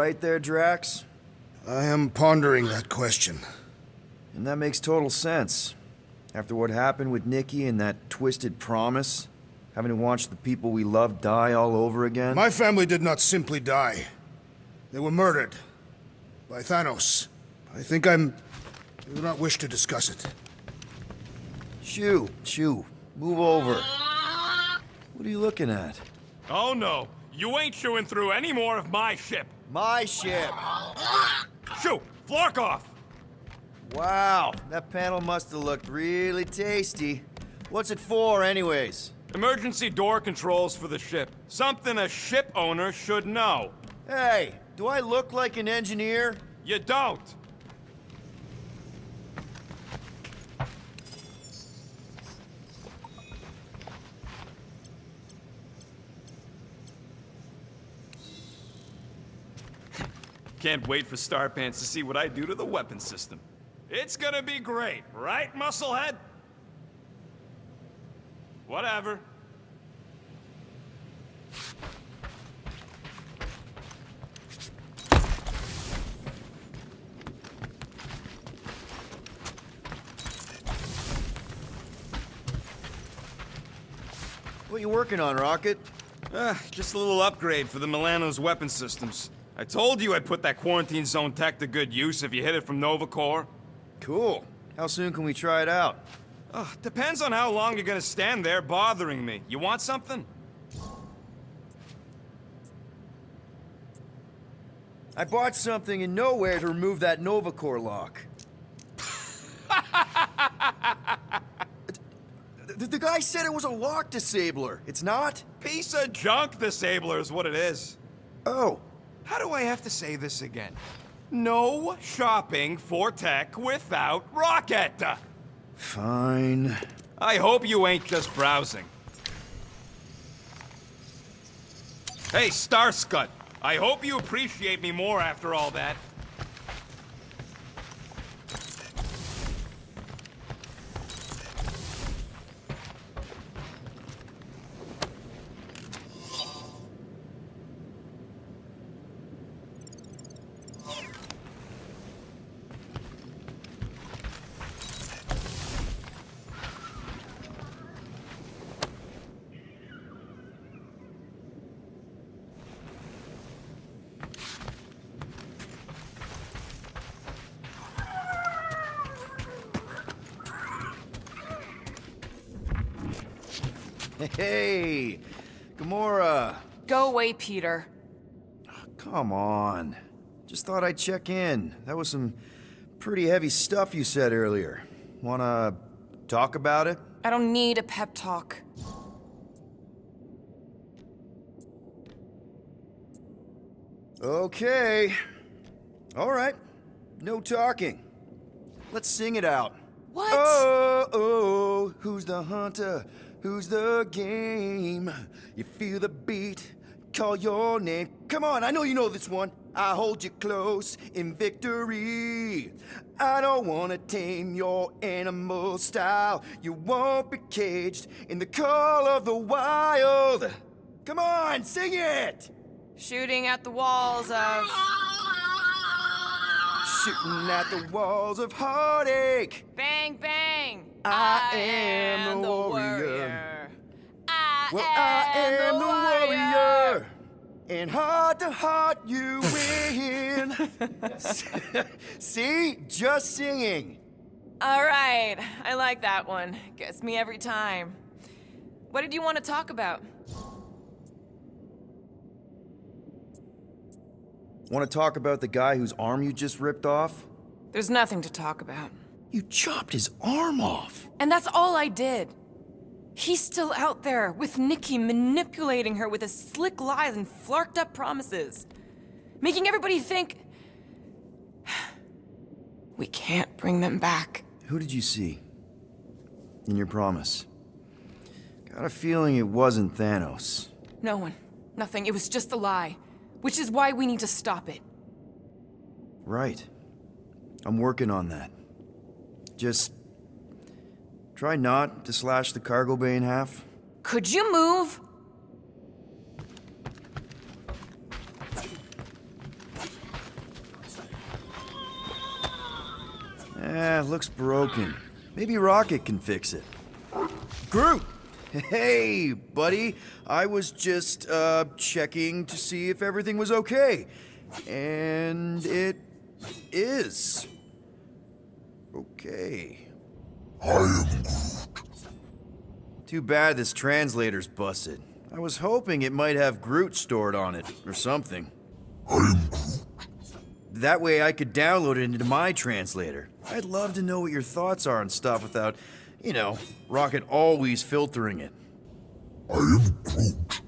right there, Drax? I am pondering that question. And that makes total sense. After what happened with Nikki and that twisted promise, having to watch the people we love die all over again. My family did not simply die. They were murdered. By Thanos. I do not wish to discuss it. Shoo, move over. What are you looking at? Oh no, you ain't chewing through any more of my ship. My ship! Shoo, flark off! Wow, that panel must have looked really tasty. What's it for, anyways? Emergency door controls for the ship. Something a ship owner should know. Hey, do I look like an engineer? You don't. Can't wait for Starpants to see what I do to the weapon system. It's gonna be great, right, Musclehead? Whatever. What you working on, Rocket? Just a little upgrade for the Milano's weapon systems. I told you I'd put that quarantine zone tech to good use if you hit it from Nova Corps. Cool. How soon can we try it out? Depends on how long you're gonna stand there bothering me. You want something? I bought something in nowhere to remove that Nova Corps lock. The guy said it was a lock disabler. It's not? Piece of junk disabler is what it is. Oh. How do I have to say this again? No shopping for tech without Rocket! Fine. I hope you ain't just browsing. Hey, Starscut! I hope you appreciate me more after all that. Hey, Gamora. Go away, Peter. Come on. Just thought I'd check in. That was some pretty heavy stuff you said earlier. Wanna talk about it? I don't need a pep talk. Okay. All right. No talking. Let's sing it out. What? Oh, who's the hunter? Who's the game? You feel the beat, call your name. Come on, I know you know this one. I hold you close in victory. I don't wanna tame your animal style. You won't be caged in the call of the wild. Come on, sing it! Shooting at the walls of... Shooting at the walls of heartache. Bang, bang! I am the warrior. I am the warrior. And heart to heart, you win. See? Just singing. All right, I like that one. Gets me every time. What did you want to talk about? Want to talk about the guy whose arm you just ripped off? There's nothing to talk about. You chopped his arm off. And that's all I did. He's still out there with Nikki manipulating her with his slick lies and flarked up promises. Making everybody think... we can't bring them back. Who did you see? In your promise? Got a feeling it wasn't Thanos. No one. Nothing. It was just a lie. Which is why we need to stop it. Right. I'm working on that. Just... try not to slash the cargo bay in half. Could you move? Looks broken. Maybe Rocket can fix it. Groot! Hey, buddy. I was just, checking to see if everything was okay. And it is. Okay. I am Groot. Too bad this translator's busted. I was hoping it might have Groot stored on it, or something. I am Groot. That way I could download it into my translator. I'd love to know what your thoughts are on stuff without, you know, Rocket always filtering it. I am Groot.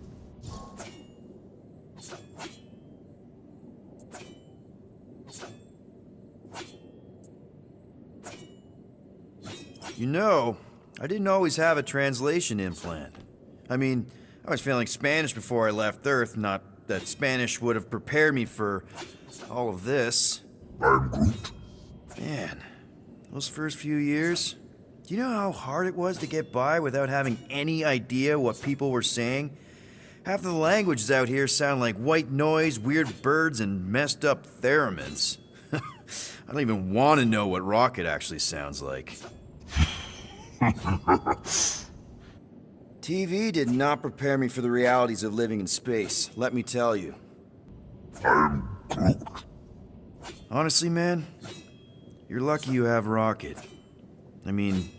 You know, I didn't always have a translation implant. I mean, I was failing Spanish before I left Earth, not that Spanish would have prepared me for all of this. I'm Groot. Man, those first few years, do you know how hard it was to get by without having any idea what people were saying? Half of the languages out here sound like white noise, weird birds, and messed up theremins. I don't even want to know what Rocket actually sounds like. TV did not prepare me for the realities of living in space, let me tell you. I'm Groot. Honestly, man, you're lucky you have Rocket. I mean,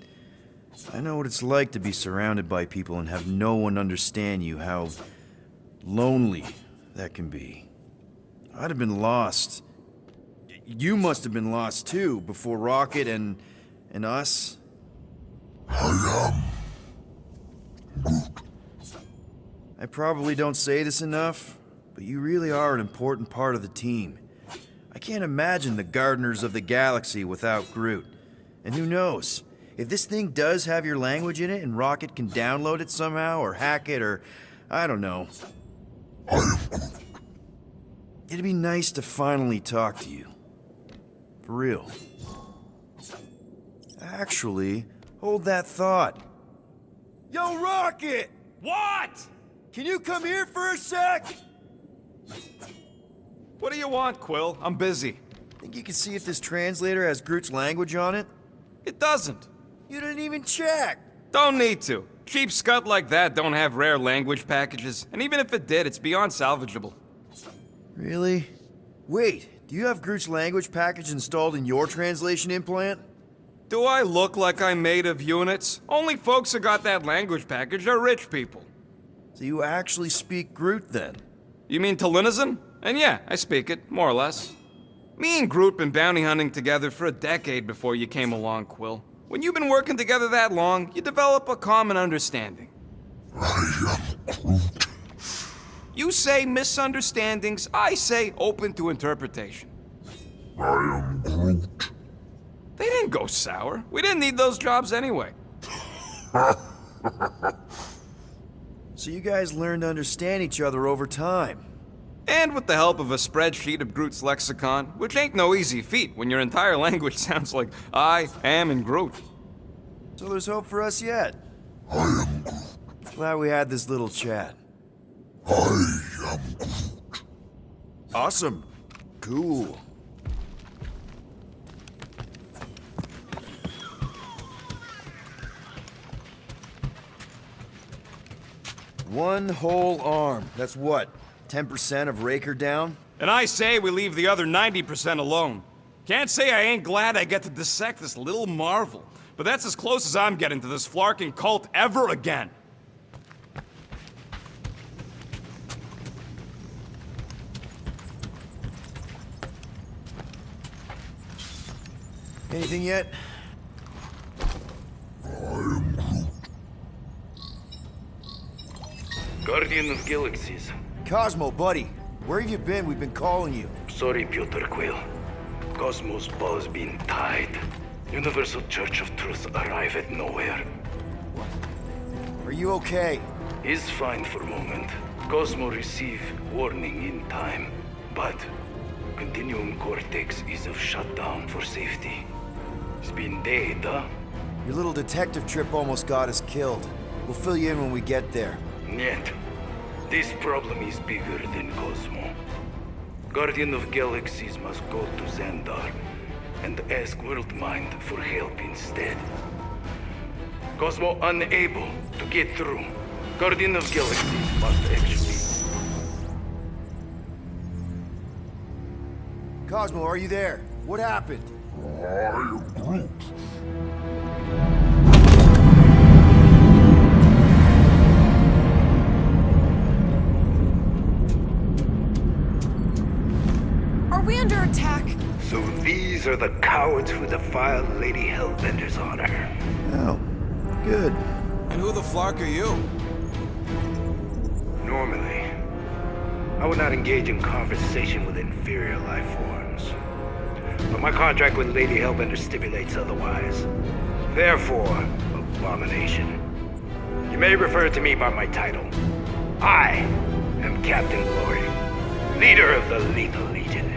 I know what it's like to be surrounded by people and have no one understand you, how lonely that can be. I'd have been lost. You must have been lost too, before Rocket and us. I am Groot. I probably don't say this enough, but you really are an important part of the team. I can't imagine the Gardeners of the Galaxy without Groot. And who knows, if this thing does have your language in it and Rocket can download it somehow or hack it or, I don't know. I am Groot. It'd be nice to finally talk to you. For real. Actually, hold that thought. Yo, Rocket! What? Can you come here for a sec? What do you want, Quill? I'm busy. Think you can see if this translator has Groot's language on it? It doesn't. You didn't even check! Don't need to. Cheap scut like that don't have rare language packages, and even if it did, it's beyond salvageable. Really? Wait, do you have Groot's language package installed in your translation implant? Do I look like I'm made of units? Only folks who got that language package are rich people. So you actually speak Groot then? You mean Talinisan? And yeah, I speak it, more or less. Me and Groot been bounty hunting together for a decade before you came along, Quill. When you've been working together that long, you develop a common understanding. I am Groot. You say misunderstandings, I say open to interpretation. I am Groot. They didn't go sour. We didn't need those jobs anyway. So you guys learned to understand each other over time. And with the help of a spreadsheet of Groot's lexicon, which ain't no easy feat when your entire language sounds like I am and Groot. So there's hope for us yet. I am Groot. Glad we had this little chat. I am Groot. Awesome. Cool. One whole arm. That's what? 10% of Raker down? And I say we leave the other 90% alone. Can't say I ain't glad I get to dissect this little marvel, but that's as close as I'm getting to this flarking cult ever again. Anything yet? Guardian of Galaxies. Cosmo, buddy. Where have you been? We've been calling you. Sorry, Peter Quill. Cosmos ball's been tied. Universal Church of Truth arrive at nowhere. Are you okay? He's fine for moment. Cosmo receive warning in time. But Continuum Cortex is of shutdown for safety. It's been dead, huh? Your little detective trip almost got us killed. We'll fill you in when we get there. Yet, this problem is bigger than Cosmo. Guardian of Galaxies must go to Xandar. and ask World Mind for help instead. Cosmo unable to get through. Guardian of Galaxies must actually. Cosmo, are you there? What happened? I am Groot. Are we under attack? So these are the cowards who defiled Lady Hellbender's honor. Oh, good. And who the flark are you? Normally, I would not engage in conversation with inferior life forms. But my contract with Lady Hellbender stipulates otherwise. Therefore, abomination. You may refer to me by my title. I am Captain Glory, leader of the Lethal Legion.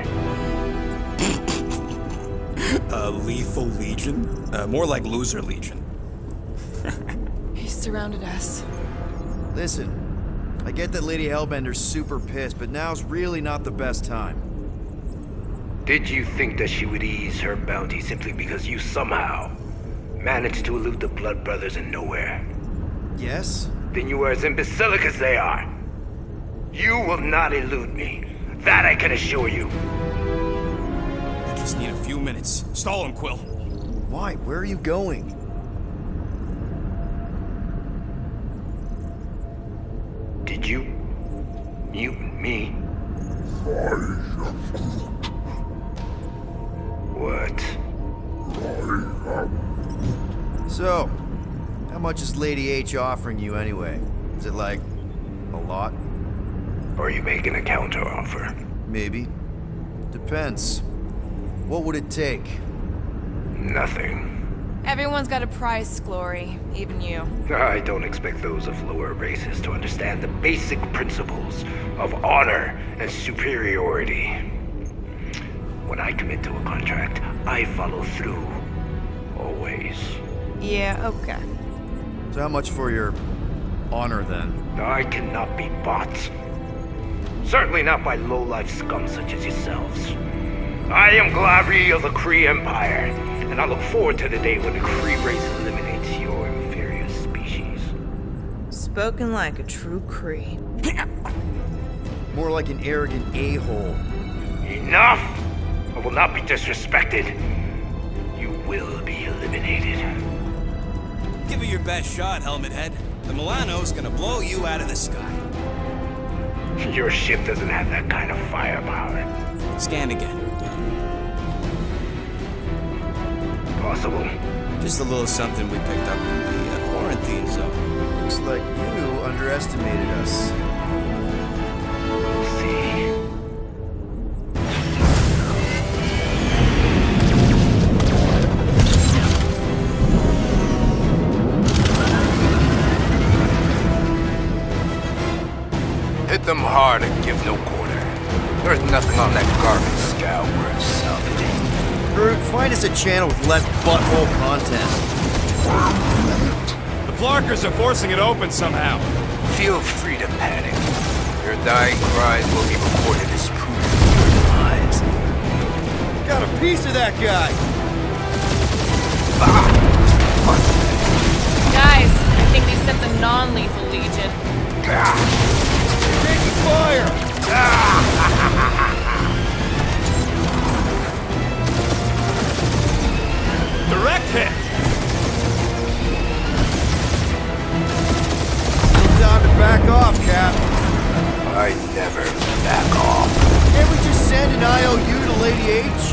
Lethal Legion? More like Loser Legion. He surrounded us. Listen, I get that Lady Hellbender's super pissed, but now's really not the best time. Did you think that she would ease her bounty simply because you somehow managed to elude the Blood Brothers in nowhere? Yes? Then you are as imbecilic as they are. You will not elude me. That I can assure you. I just need a few minutes. Stall him, Quill. Why? Where are you going? Did you mutant me? I am Groot. What? I am So, how much is Lady H offering you anyway? Is it like a lot? Are you making a counteroffer? Maybe. Depends. What would it take? Nothing. Everyone's got a price, Glory. Even you. I don't expect those of lower races to understand the basic principles of honor and superiority. When I commit to a contract, I follow through. Always. Yeah, okay. So how much for your honor then? I cannot be bought. Certainly not by low-life scum such as yourselves. I am Glari of the Kree Empire, and I look forward to the day when the Kree race eliminates your inferior species. Spoken like a true Kree. More like an arrogant a-hole. Enough! I will not be disrespected. You will be eliminated. Give it your best shot, Helmet Head. The Milano's gonna blow you out of the sky. Your ship doesn't have that kind of firepower. Scan again. Possible. Just a little something we picked up in the quarantine zone. Looks like you underestimated us. We'll see. Hit them hard and give no quarter. There's nothing on that garbage scow worth salvaging. Groot, find us a channel with less butthole content. The Flarkers are forcing it open somehow. Feel free to panic. Your dying cries will be recorded as proof of your demise. Got a piece of that guy! Guys, I think they sent the non-lethal Legion. Taking fire! Direct hit! Time to back off, Cap. I never back off. Can't we just send an IOU to Lady H?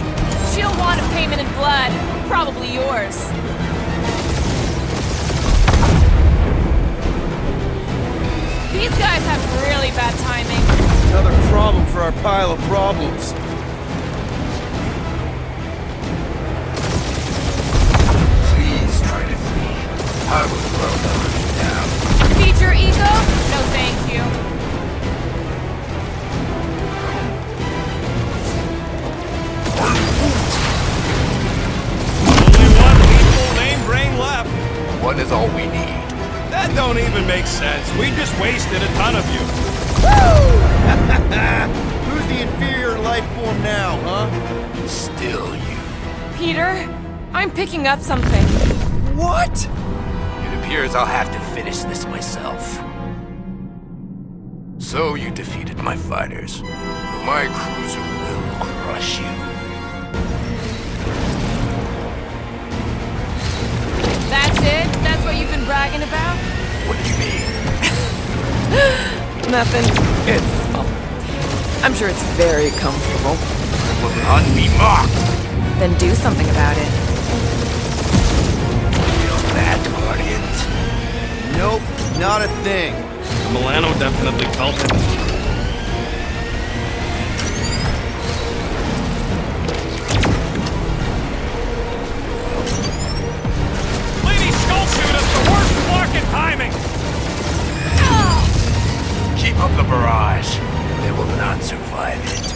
She'll want a payment in blood. Probably yours. These guys have really bad timing. Another problem for our pile of problems. Please try to flee. I will throw them down. Feed your ego? No thank you. Only one lethal name brain left. One is all we need. That don't even make sense. We just wasted a ton of you. Who's the inferior life form now, huh? Still you. Peter, I'm picking up something. What? It appears I'll have to finish this myself. So you defeated my fighters. My cruiser will crush you. That's it? That's what you've been bragging about? What do you mean? Nothing. I'm sure it's very comfortable. I will not be mocked. Then do something about it. Feel that, Guardians? Nope, not a thing. Milano definitely felt it. Lady Skullsuit has the worst block and timing! Keep up the barrage. They will not survive it.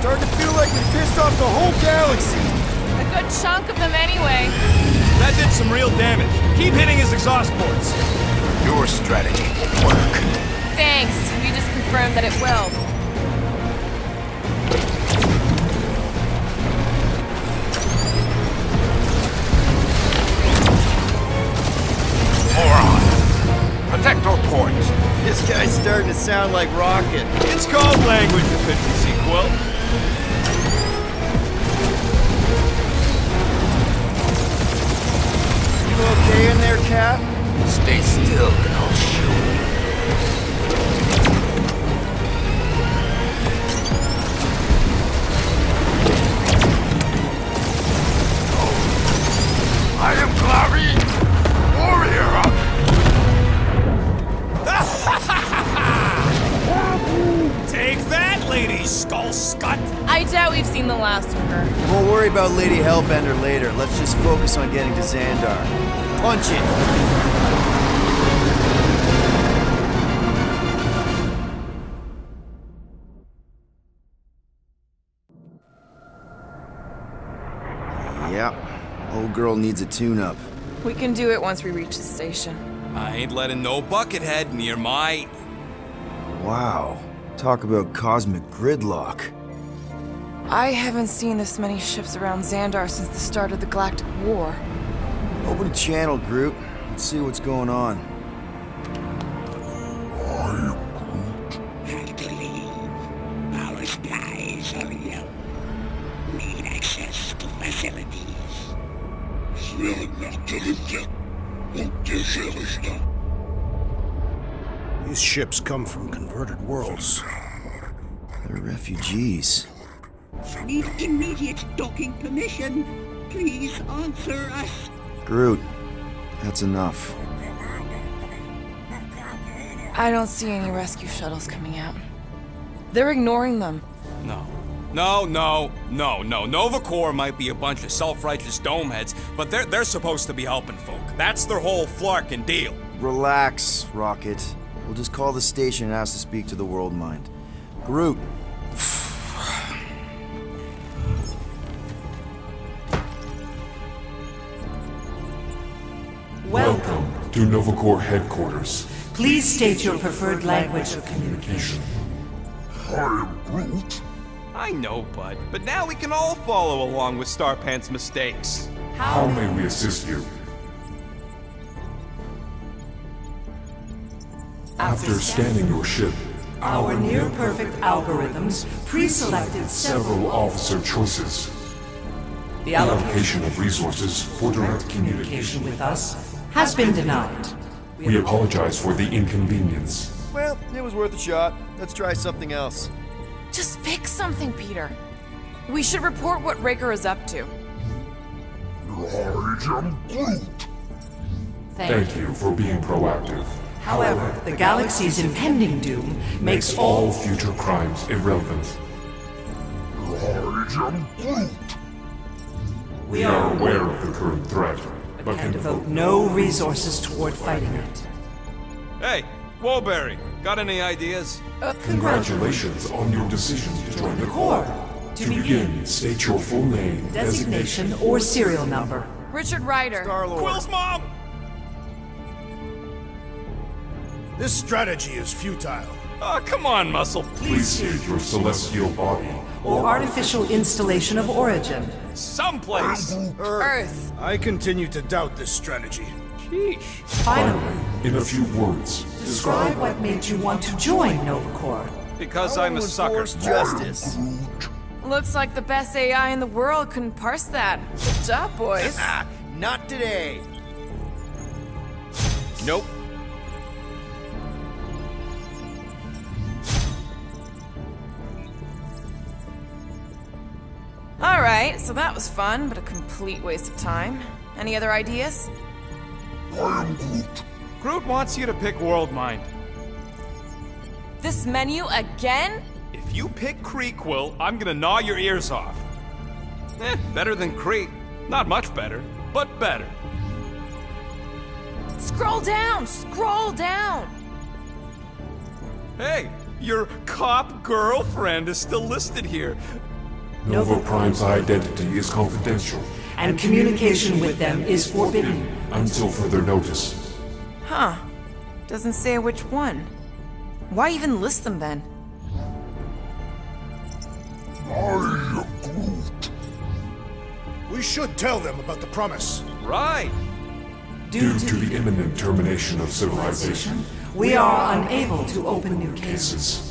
Starting to feel like we pissed off the whole galaxy. A good chunk of them anyway. That did some real damage. Keep hitting his exhaust ports. Your strategy will work. Thanks. You just confirmed that it will. Moron. Protect our ports. This guy's starting to sound like Rocket. It's called language efficiency, Quill. You okay in there, Cap? Stay still and I'll show you. Oh. I am Clary, warrior. Take that, Lady Skull Scut! I doubt we've seen the last of her. We'll worry about Lady Hellbender later. Let's just focus on getting to Xandar. Punch it! Yep. Old girl needs a tune-up. We can do it once we reach the station. I ain't letting no buckethead near my... Wow. Talk about cosmic gridlock. I haven't seen this many ships around Xandar since the start of the Galactic War. Open a channel, Groot. Let's see what's going on. Have to leave. Our skies are yellow. Need access to facilities. These ships come from converted worlds. They're refugees. Need immediate docking permission. Please answer us. Groot, that's enough. I don't see any rescue shuttles coming out. They're ignoring them. No. Nova Corps might be a bunch of self-righteous domeheads, but they're supposed to be helping folk. That's their whole flarkin' deal. Relax, Rocket. We'll just call the station and ask to speak to the World Mind. Groot. Welcome to Nova Corps headquarters. Please state your preferred language of communication. I am Groot. I know, bud, but now we can all follow along with Starpant's mistakes. How may we assist you? After scanning your ship, Our near-perfect algorithms pre-selected several officer choices. The Allocation of resources for direct communication. with us has been denied. We apologize for the inconvenience. Well, it was worth a shot. Let's try something else. Just pick something, Peter. We should report what Raker is up to. I am Groot. Thank you for being proactive. However, the galaxy's impending doom makes All future crimes irrelevant. I am Groot. We are aware of the current threat, but can devote no resources toward fighting it. Hey, Woolberry, got any ideas? Congratulations on your decision to join the Corps. To begin, state your full name, Designation or serial number. Richard Ryder. Star-Lord. Quill's mom! This strategy is futile. Oh, come on, Muscle. Please state your celestial body. Or artificial installation of origin. Someplace. Earth. I continue to doubt this strategy. Sheesh. Finally, In a few words, describe what made you want to join Nova Corps. Because I'm a sucker. Enforce justice. Looks like the best AI in the world couldn't parse that. Good job, boys. Ah, not today. Nope. Alright, so that was fun, but a complete waste of time. Any other ideas? I am Groot. Groot wants you to pick World Mind. This menu again? If you pick Kree, Quill, I'm gonna gnaw your ears off. Better than Kree. Not much better, but better. Scroll down! Scroll down! Hey, your cop girlfriend is still listed here. Nova Prime's identity is confidential And communication with them is forbidden. until further notice. Huh. Doesn't say which one. Why even list them then? I am Groot. We should tell them about the promise. Right. Due to the imminent termination of civilization, We are unable to open new cases. cases.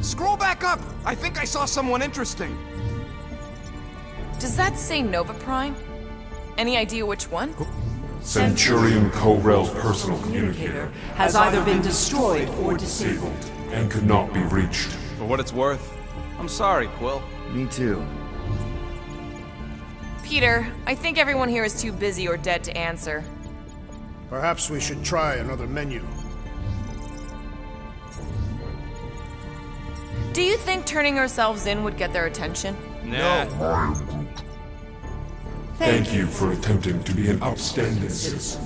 Scroll back up. I think I saw someone interesting. Does that say Nova Prime? Any idea which one? Centurion Ko-Rel's personal communicator Has either been destroyed or disabled. disabled and could not be reached. For what it's worth, I'm sorry, Quill. Me too. Peter, I think everyone here is too busy or dead to answer. Perhaps we should try another menu. Do you think turning ourselves in would get their attention? Nah. I am Groot. Thank you for attempting to be an upstanding citizen.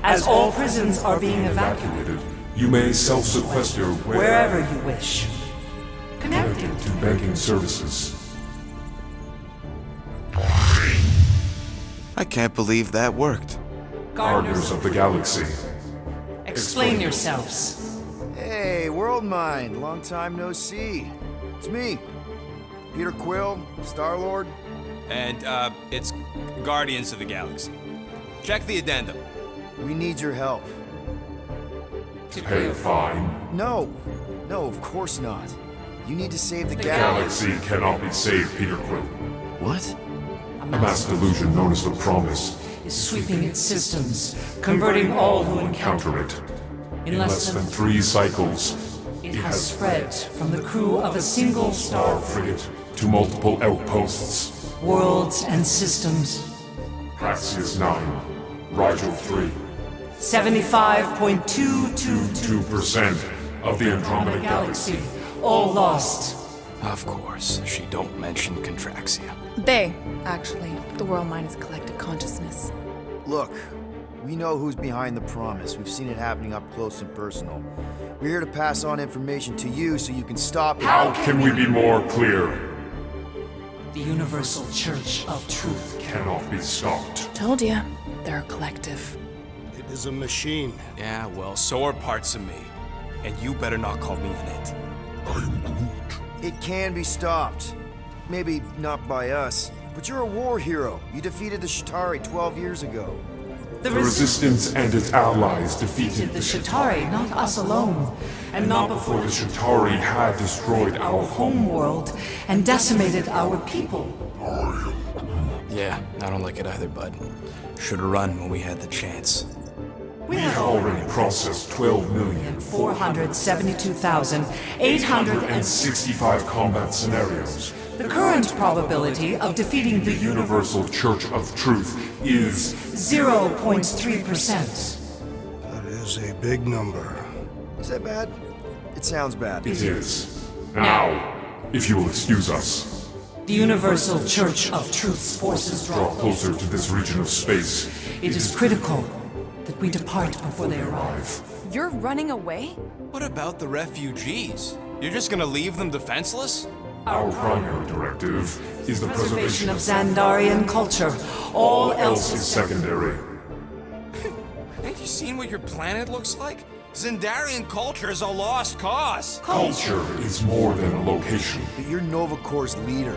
As all prisons are being evacuated Evacuated, you may self-sequester wherever you wish. Connected. connected to banking services. I can't believe that worked. Gardeners of the Galaxy. Explain yourselves. Hey, World Mind, long time no see. It's me, Peter Quill, Star-Lord. And, it's Guardians of the Galaxy. Check the addendum. We need your help. Pay a fine. No, of course not. You need to save the galaxy. Galaxy cannot be saved, Peter Quill. What? A mass delusion known as the Promise. Is sweeping its systems, converting all who encounter Counter it. in In less than 3 cycles, it has spread from the crew of a single star frigate to multiple outposts. worlds and systems. Praxius 9, Rigel 3. 75.222% 2% of the Andromeda Galaxy. all lost. Of course, she don't mention Contraxia. They, actually. The world mind is a collective consciousness. Look, we know who's behind the promise. We've seen it happening up close and personal. We're here to pass on information to you so you can stop it. How can we be more clear? The Universal Church of Truth. Cannot be stopped. Told ya. They're a collective. It is a machine. Yeah, well, so are parts of me. And you better not call me an it. I am Groot. It can be stopped. Maybe not by us, but you're a war hero. You defeated the Shatari 12 years ago. The The Resistance and its allies defeated the Shatari, not us alone. And not before before the Shatari had destroyed our home. homeworld and decimated our people. Yeah, I don't like it either, bud. Should've run when we had the chance. We We have have already processed 472,800 65 combat scenarios. The current probability of defeating the Universal Church of Truth is 0.3%. That is a big number. Is that bad? It sounds bad. It is. Now, if you will excuse us, The Universal Church of Truth's forces draw draw closer to this region of space. It is critical that we depart before they arrive. You're running away? What about the refugees? You're just gonna leave them defenseless? Our primary directive is the Preservation of Xandarian culture. All else else is is secondary. Ain't you seen what your planet looks like? Zendarian culture is a lost cause. Culture is more than a location. But you're Nova Corps' leader.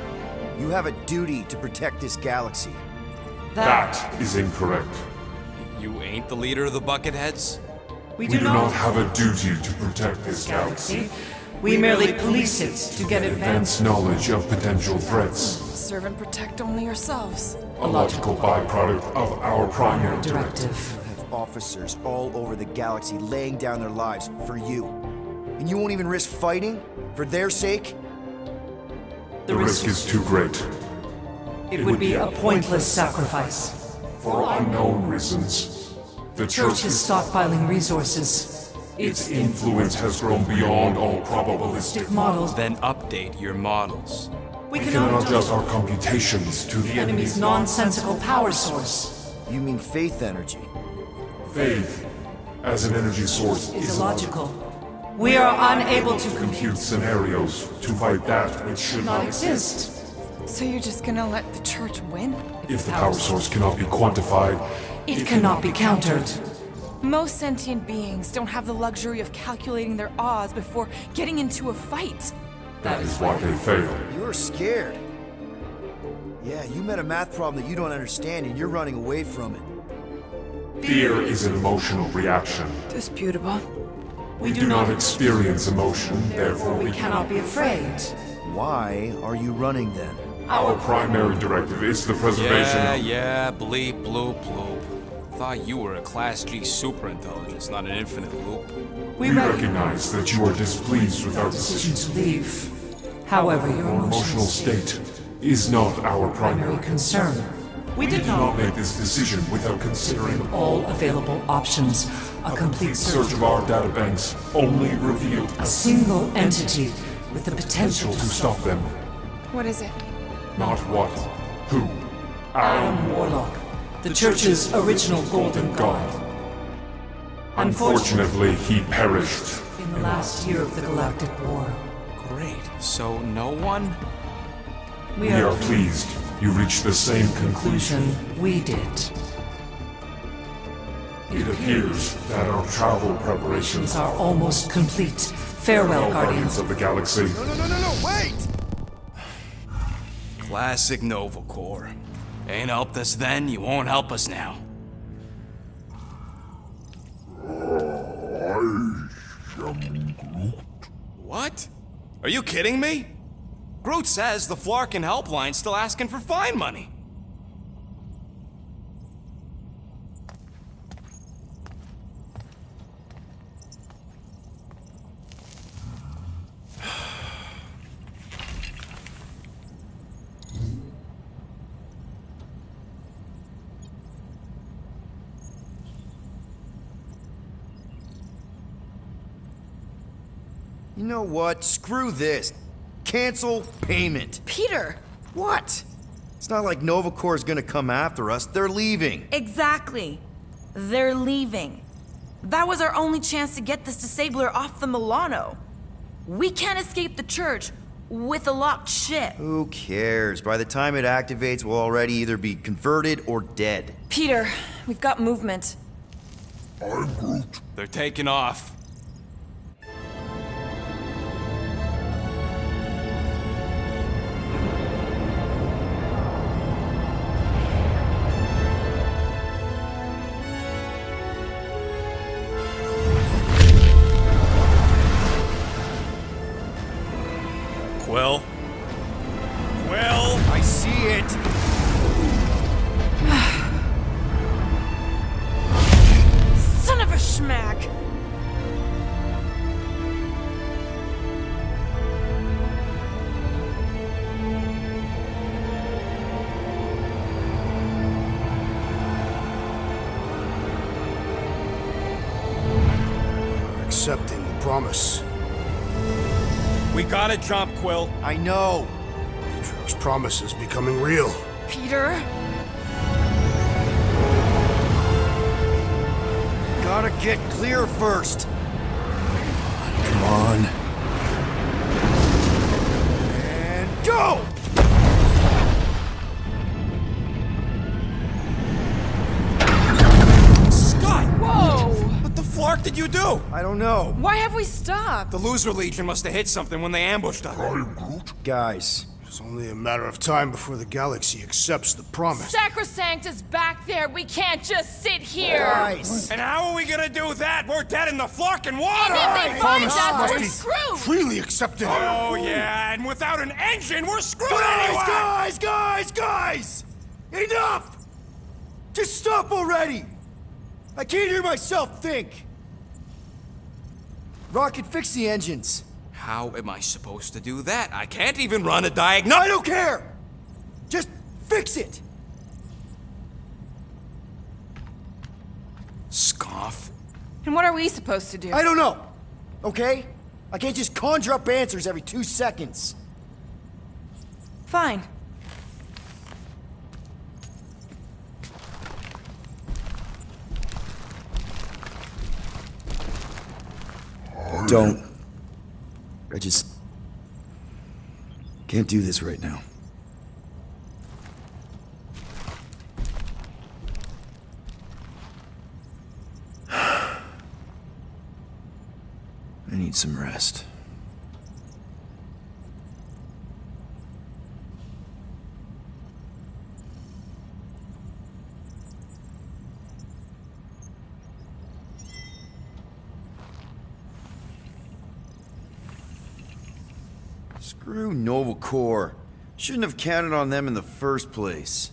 You have a duty to protect this galaxy. That is incorrect. You ain't the leader of the Bucketheads? We We do not have a duty to protect this galaxy. We merely police it to get Advance knowledge of potential threats. Serve and protect only yourselves. A logical byproduct of our primary directive. directive. You have officers all over the galaxy laying down their lives for you. And you won't even risk fighting? For their sake? The risk is too great. It would be a pointless sacrifice. For unknown reasons, the Church is stockpiling resources. Its influence has grown beyond all probabilistic. Models. Then update your models. We We cannot cannot adjust our computations to the enemy's enemy's nonsensical power source. You mean faith energy? faith as an energy source Is illogical. We are unable to compute scenarios to fight that which should not not exist. So you're just gonna let the church win? If the power source cannot be quantified, It cannot be countered. Most sentient beings don't have the luxury of calculating their odds before getting into a fight. that is why they fail. You're scared. Yeah, you met a math problem that you don't understand and you're running away from it. Fear is an emotional reaction. Disputable. We do not experience emotion, therefore We cannot be afraid. Why are you running then? Our primary directive is the preservation Yeah, of... yeah, bleep, bloop, bloop. Thought you were a Class G superintelligence, not an infinite loop. We recognize that you are displeased with our decision. To leave. However, your Our emotional state is not our primary primary concern. We did Do not not make this decision without considering all available options. A complete search search of our databanks only revealed a single entity with the potential potential to to stop them. What is it? Not what, who. Adam Warlock, the Church's original golden god. Unfortunately, he perished. In the last year of the Galactic War, Great. So no one? we We are are pleased you reached the same conclusion. conclusion we did. It appears that our travel preparations These are almost complete. Farewell, Guardians. of the Galaxy. No, wait! Classic Nova Corps. Ain't helped us then, you won't help us now. I am Groot. What? Are you kidding me? Groot says the Flarkin helpline's still asking for fine money. You know what? Screw this. Cancel payment. Peter! What? It's not like Nova Corps is gonna come after us. They're leaving. Exactly. They're leaving. That was our only chance to get this disabler off the Milano. We can't escape the church with a locked ship. Who cares? By the time it activates, we'll already either be converted or dead. Peter, we've got movement. I'm Groot. They're taking off. Quill? Quill? I see it. Son of a schmack! Accepting the promise. We gotta jump, Quill. I know. Drax's promise is becoming real. Peter? Gotta get clear first. Come on. And go! Scott! Whoa! What the flark did you do? I don't know. Why have we stopped? The Loser Legion must have hit something when they ambushed us. Guys. It's only a matter of time before the galaxy accepts the promise. Sacrosanct is back there. We can't just sit here. Guys. And how are we gonna do that? We're dead in the fucking water! And if they find Promise us, must we're be screwed. freely accepted. Oh, yeah, and without an engine, we're screwed anyway! Guys! Enough! Just stop already! I can't hear myself think! Rocket, fix the engines. How am I supposed to do that? I can't even run a I diagnostic. don't care! Just fix it! Scoff. And what are we supposed to do? I don't know, okay? I can't just conjure up answers every 2 seconds. Fine. Don't. I just can't do this right now. I need some rest. Screw Nova Corps. Shouldn't have counted on them in the first place.